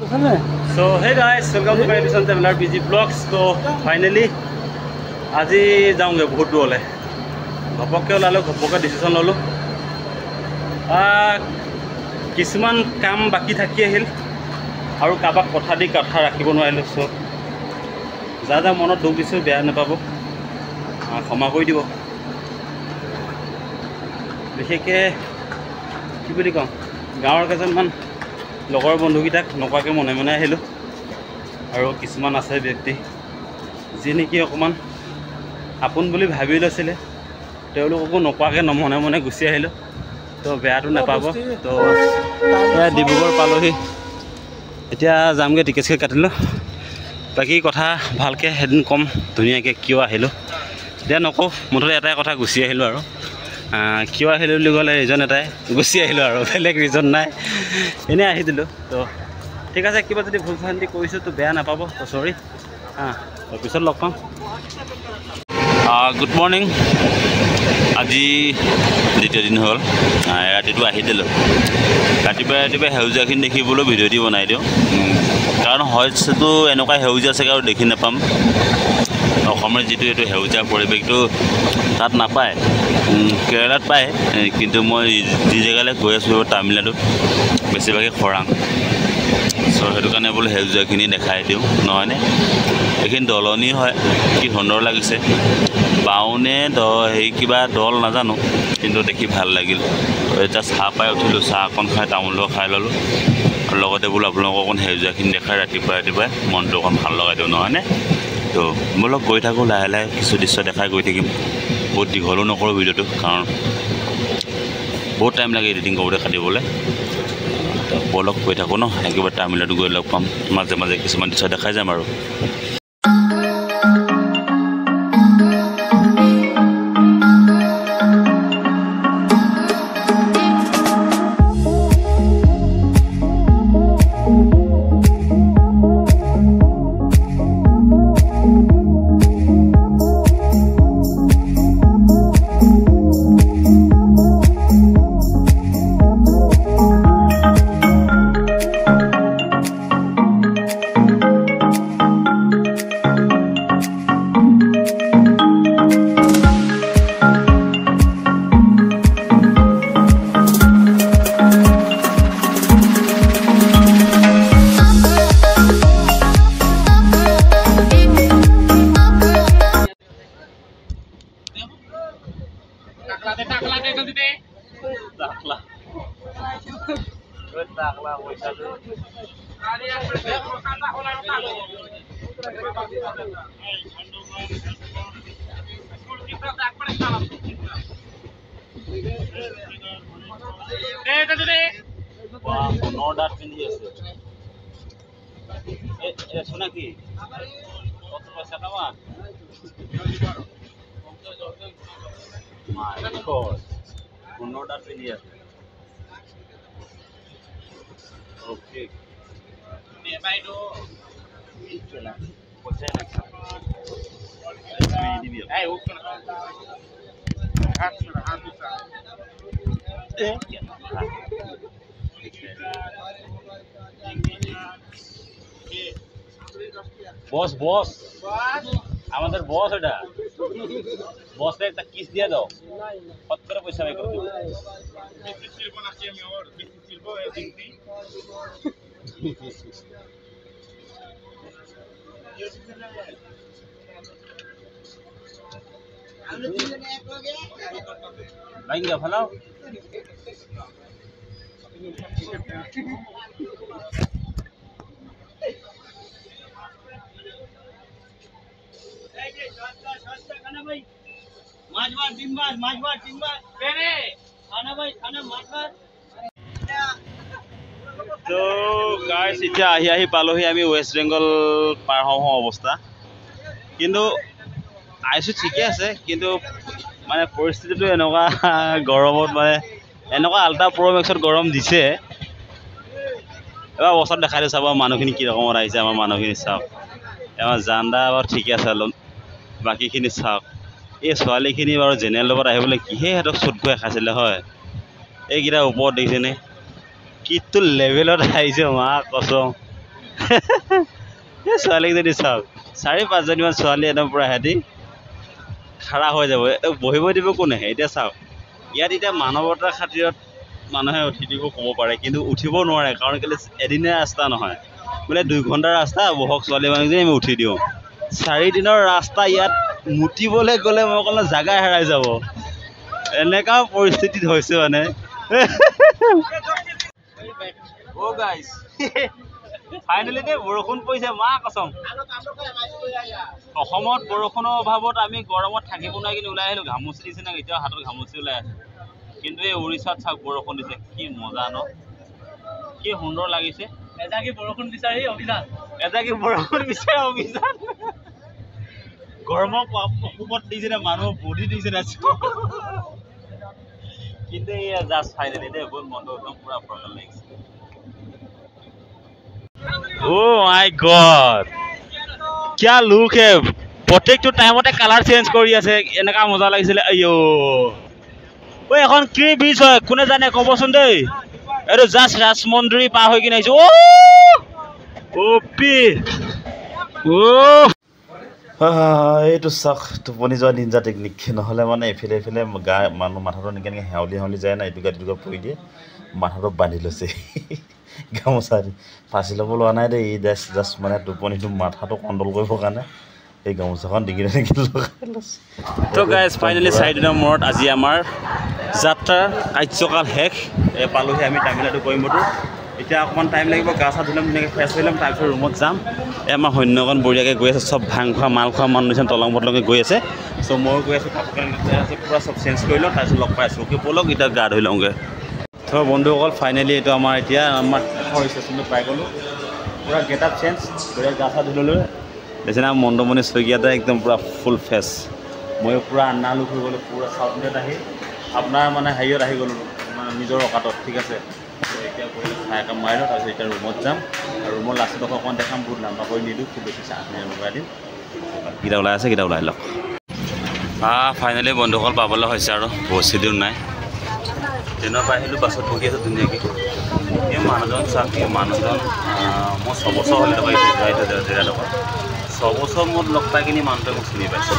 So hey guys, welcome to my edition Traveler PG Vlogs. So finally, আজি যাওঁগে বহুত দূৰলৈ ঘপককৈ ওলালোঁ ঘপককৈ ডিচিশ্যন ল'লোঁ কিছুমান কাম বাকী থাকি আহিল আৰু কাৰোবাক কথা দি কথা ৰাখিব নোৱাৰিলোঁ চ' যা যা মনত দুখ দিছোঁ বেয়া নাপাব ক্ষমা কৰি দিব বিশেষকৈ কি বুলি কওঁ গাঁৱৰ কেইজনমান লগৰ বন্ধুকেইটাক নোকোৱাকৈ মনে মনে আহিলোঁ আৰু কিছুমান আছে ব্যক্তি যি নেকি অকণমান আপোন বুলি ভাবি লৈছিলে তেওঁলোককো নোকোৱাকৈ মনে মনে গুচি আহিলোঁ তো বেয়াটো নাপাব তো এয়া ডিব্ৰুগড় পালোহি এতিয়া যামগৈ টিকেট কাটিলোঁ বাকী কথা ভালকৈ এদিন ক'ম ধুনীয়াকৈ কিয় আহিলোঁ এতিয়া নকওঁ মুঠতে এটাই কথা গুচি আহিলোঁ আৰু কিয় আহিলোঁ বুলি ক'লে ৰিজন এটাই গুচি আহিলোঁ আৰু বেলেগ ৰিজন নাই এনেই আহি দিলোঁ তো ঠিক আছে কিবা যদি ভুল ভ্ৰান্তি কৰিছোঁ তো বেয়া নাপাব তো চৰি পিছত লগ পাম গুড মৰ্ণিং আজি দ্বিতীয় দিন হ'ল ৰাতিটো আহি দিলোঁ ৰাতিপুৱাই সেউজীয়াখিনি দেখিবলৈ ভিডিঅ' দি বনাই দিওঁ কাৰণ হয়তো এনেকুৱা সেউজীয়া চাগে আৰু দেখি নাপাম অসমৰ যিটো এইটো সেউজীয়া পৰিৱেশটো তাত নাপায় কেৰেলাত পায় কিন্তু মই যি জেগালৈ গৈ আছোঁ তামিলনাডুত বেছিভাগে খৰাং চ' সেইটো কাৰণে বোলো সেউজীয়াখিনি দেখাই দিওঁ নহয়নে এইখিনি দলনি হয় কি সুন্দৰ লাগিছে বাওনে হেৰি কিবা দল নাজানো কিন্তু দেখি ভাল লাগিল এতিয়া চাহ পাই উঠিলোঁ চাহ অকণ খাই তামোল খাই ল'লোঁ আৰু লগতে বোলো আপোনালোকক অকণ সেউজীয়াখিনি দেখাই ৰাতিপুৱাই মনটো অকণ ভাল লগাই দিওঁ নহয়নে তো বলক গৈ থাকোঁ লাহে লাহে কিছু দৃশ্য দেখাই গৈ থাকিম বহুত দীঘলো নকৰোঁ ভিডিঅ'টো কাৰণ বহুত টাইম লাগে এডিটিং কৰোঁতে কাটিবলৈ তো বলক গৈ থাকোঁ ন একেবাৰে তামিলনাডু গৈ লগ পাম মাজে মাজে কিছুমান দৃশ্য দেখাই যাম আৰু শোনা কি কত পয়সা দেওয়া পনেরোটা পেনি আছে ওকে বস বস আমাদের বস এটা বসে একটা কিস দিয়ে দাও কত করে পয়সা বাই করতে ভাইঙ্গা ফেলাও মাছবার ডিমবার মাছবার ডিমবার বেরে খানা ভাই খানা মাছবার তো গাইস এতিয়া আহি পালোহি আমি ওয়েস্ট বেঙ্গল পাৰ হওঁ অৱস্থা কিন্তু আইছো ঠিকে আছে কিন্তু মানে পৰিস্থিতিটো এনেকুৱা গৰমত মানে এনেকুৱা আল্ট্ৰা প্ৰ' মেক্সত গৰম দিছে এবাৰ অৱস্থাত দেখাই দিওঁ চাব মানুহখিনি কি ৰকমত আহিছে আমাৰ মানুহখিনি চাওক আমাৰ জান্দা বাৰু ঠিকে আছে অলপ বাকীখিনি চাওক এই ছোৱালীখিনি বাৰু জেনেৰেল লগত আহিবলৈ কিহে সিহঁতক চুট খুৱাই খাইছিলে হয় এইকেইটা ওপৰত দেখিছেনে কিটো লেভেলত আহিছে মা কচম ছোৱালীকেইজনী চাওক 4-5জনীমান ছোৱালী একদম পূৰা সিহঁতি খাৰা হৈ যাব বহিব দিব কোনে এতিয়া চাওক ইয়াত এতিয়া মানৱতাৰ খাতিৰত মানুহে উঠি দিব ক'ব পাৰে কিন্তু উঠিব নোৱাৰে কাৰণ কেলৈ এদিনীয়া ৰাস্তা নহয় বোলে 2 ঘণ্টাৰ ৰাস্তা বহক ছোৱালী মানুহজনী আমি উঠি দিওঁ 4 দিনৰ ৰাস্তা ইয়াত মুতিবলৈ গ'লে মই ক'লে জাগা হেৰাই যাব এনেকুৱা পৰিস্থিতিত হৈছে মানে অ' গাইছ ফাইনেলি দে বৰষুণ পৰিছে মা কচম অসমত বৰষুণৰ অভাৱত আমি গৰমত থাকিব নোৱাৰি কিন্তু ওলাই আহিলোঁ ঘামুচি দিছে না এতিয়াও হাতত ঘামুচি ওলাই আছে কিন্তু এই উৰিষ্যাত চাওক বৰষুণ দিছে কি মজা ন কি সুন্দৰ লাগিছে এজাকি বৰষুণ বিচাৰি অভিযান গৰমৰ কোবত দিছে না মানুহ বডি দিছে না কিন্তু এই জাষ্ট ফাইনেলি দে বহুত মনটো একদম পুৰা ফৰকাল লাগিছে Oh my god क्या लुक है प्रत्येकটো টাইমতে কালাৰ চেঞ্জ কৰি আছে এনেকা মজা লাগিছিল আইও ঐ এখন কি বিচ হয় কোনে জানে কবচোন দেই এটো জাষ্ট ৰাজমন্দিৰ পাৰ হৈ কিনে আইছো ওপি এইটো চাক টোপনি যোৱা নিঞ্জা টেকনিক নহ'লে মানে এফালে এফালে গা মানুহ মাথাটো এনেকৈ হেউলি যায় না এইটো গাড়ীটো পৰি দিয়ে মাথাটো বান্ধি লৈছে গামোচাৰি ফাঁচি ল'ব লোৱা নাই দেই এই জাষ্ট মানে টোপনিটো মাথাটো কণ্ট্ৰল কৰিবৰ কাৰণে এই গামোচাখন ডিঙিৰে লগাই লৈছে তো গাইজ ফাইনেলি 4 দিনৰ মূৰত আজি আমাৰ যাত্ৰাৰ কাৰ্যকাল শেষ পালোহি আমি তামিলনাডু কইম্বাটুৰ এতিয়া অকণমান টাইম লাগিব গা চা ধুই ল'ম ধুনীয়াকৈ ফ্ৰেছ হৈ ল'ম তাৰপিছত ৰুমত যাম আমাৰ সৈন্যগণ বঢ়িয়াকৈ গৈ আছে চব ভাং খোৱা মাল খোৱা মানুহ নিচিনা তলং বটলঙে গৈ আছে চ' ময়ো গৈ আছোঁ কাপোৰ কানি আছে পূৰা চব চেঞ্জ কৰি লওঁ তাৰপিছত লগ পাই আছোঁ অ'কে ব'লক এতিয়া গা ধুই লওঁগৈ তো বন্ধুসকল ফাইনেলি এইটো আমাৰ এতিয়া আমাৰ ষ্টেচনটো পাই গ'লোঁ পূৰা গেট আপ চেঞ্জ গৈ গা চা ধুই ল'লোঁ নিচিনা মন্দমণি শইকীয়াতে একদম পূৰা ফুল ফ্ৰেছ ময়ো পূৰা আন্না লুক হৈ গ'লোঁ পূৰা চাউথ ইণ্ডিয়াত আহি আপোনাৰ মানে হেৰিয়ত আহি গ'লোঁ মানে নিজৰ অকাতত ঠিক আছে এতিয়া কৰি চাহ একাপ মাৰি লওঁ তাৰপিছত এতিয়া ৰুমত যাম আৰু ৰুমৰ লাষ্টডোখৰ অকণমান দেখাম বহুত লাম্বা কৰি নিদিওঁ খুব বেছি চাহ লগাই দিম কেইটা ওলাই আছে কেইটা ওলাই লওক ফাইনেলি বন্ধুসকল পাবলৈ হৈছে আৰু বেছি দূৰ নাই ট্ৰেইনৰ পৰা আহিলোঁ বাছত বহি আছোঁ ধুনীয়াকৈ এই মানুহজন চাওক এই মানুহজন মই 6 বছৰ হ'লে লগাই জেগাডোখৰ 6 বছৰ মূৰত লগ পাই কিনি মানুহটোৱে মোক চিনি পাইছোঁ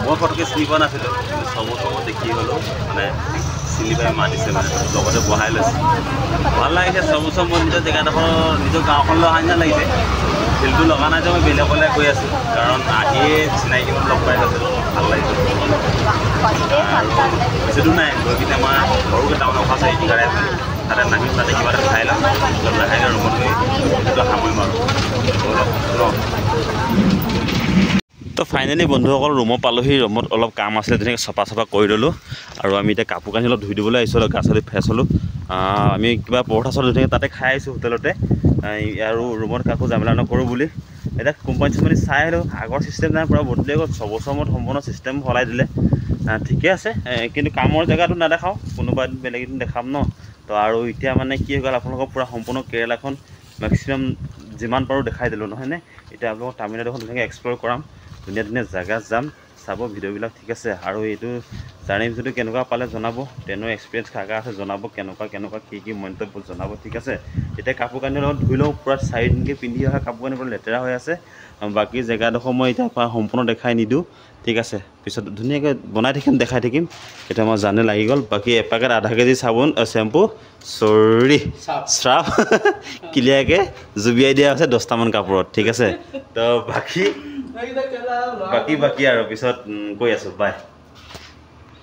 মই ফটকৈ চিনি পোৱা নাছিলোঁ কিন্তু 6 বছৰ মূৰত দেখি হ'লেও মানে চিনি পাই মাতিছে মানে লগতে বহাই লৈছে ভাল লাগিছে 6 বছৰ মূৰত নিজৰ জেগাডোখৰ নিজৰ গাঁওখনলৈ অহা নিচিনা লাগিছে ফিল্ডটো লগা নাই যে মই বেলেগলৈ গৈ আছোঁ কাৰণ আহিয়ে চিনাকি মানুহ লগ পাই গৈছিলোঁ ভাল লাগিছে আৰু বেছিটো নাই গৈ কিনে আমাৰ সৰুকৈ টাউন অফাৰ আছে গাড়ী আছে তাতে নামিম তাতে কিবা এটা খাই ল'ম তাৰপিছত লাহেকৈ ৰুমত গৈ সেইটো সামৰিম আৰু তো ফাইনেলি বন্ধুসকল ৰুমত পালোহি ৰুমত অলপ কাম আছিলে ধুনীয়াকৈ চফা কৰি ল'লোঁ আৰু আমি এতিয়া কাপোৰ কানি অলপ ধুই দিবলৈ আহিছোঁ গা চা ধুই ফ্ৰেছ হ'লোঁ আমি কিবা পৰঠা চৰঠা ধুনীয়াকৈ তাতে খাই আহিছোঁ হোটেলতে আৰু ৰুমত কাকো জামেলা নকৰোঁ বুলি এতিয়া কোম্পানী চোম্পানী চাই আহিলোঁ আগৰ চিষ্টেম নাই পূৰা বদলি গ'ল 6 বছৰ মূৰত সম্পূৰ্ণ চিষ্টেম সলাই দিলে ঠিকে আছে কিন্তু কামৰ জেগাটো নেদেখাওঁ কোনোবা বেলেগ এদিন দেখাম ন তো আৰু এতিয়া মানে কি হৈ গ'ল আপোনালোকক পূৰা সম্পূৰ্ণ কেৰেলাখন মেক্সিমাম যিমান পাৰোঁ দেখাই দিলোঁ নহয়নে এতিয়া আপোনালোকক তামিলনাডুখন ধুনীয়াকৈ এক্সপ্ল'ৰ কৰাম ধুনীয়া ধুনীয়া জেগা যাম চাব ভিডিঅ'বিলাক ঠিক আছে আৰু এইটো জাৰ্ণি ভিডিঅ'টো কেনেকুৱা পালে জনাব ট্ৰেইনৰ এক্সপিৰিয়েঞ্চ কাকা আছে জনাব কেনেকুৱা কি মন্তব্য জনাব ঠিক আছে এতিয়া কাপোৰ কানিৰ লগত ধুই লওঁ পূৰা 4 দিনকৈ পিন্ধি অহা কাপোৰ কানি পূৰা লেতেৰা হৈ আছে বাকী জেগাডোখৰ মই এতিয়া সম্পূৰ্ণ দেখাই নিদিওঁ ঠিক আছে পিছত ধুনীয়াকৈ বনাই থাকিম দেখাই থাকিম এতিয়া মই জানে লাগি গ'ল বাকী এপেকেট আধা কেজি চাবোন চেম্পু চাৰ্ফ ক্লিয়াৰকৈ জুবিয়াই দিয়া আছে 10টামান কাপোৰত ঠিক আছে তো বাকী আৰু পিছত গৈ আছোঁ বাই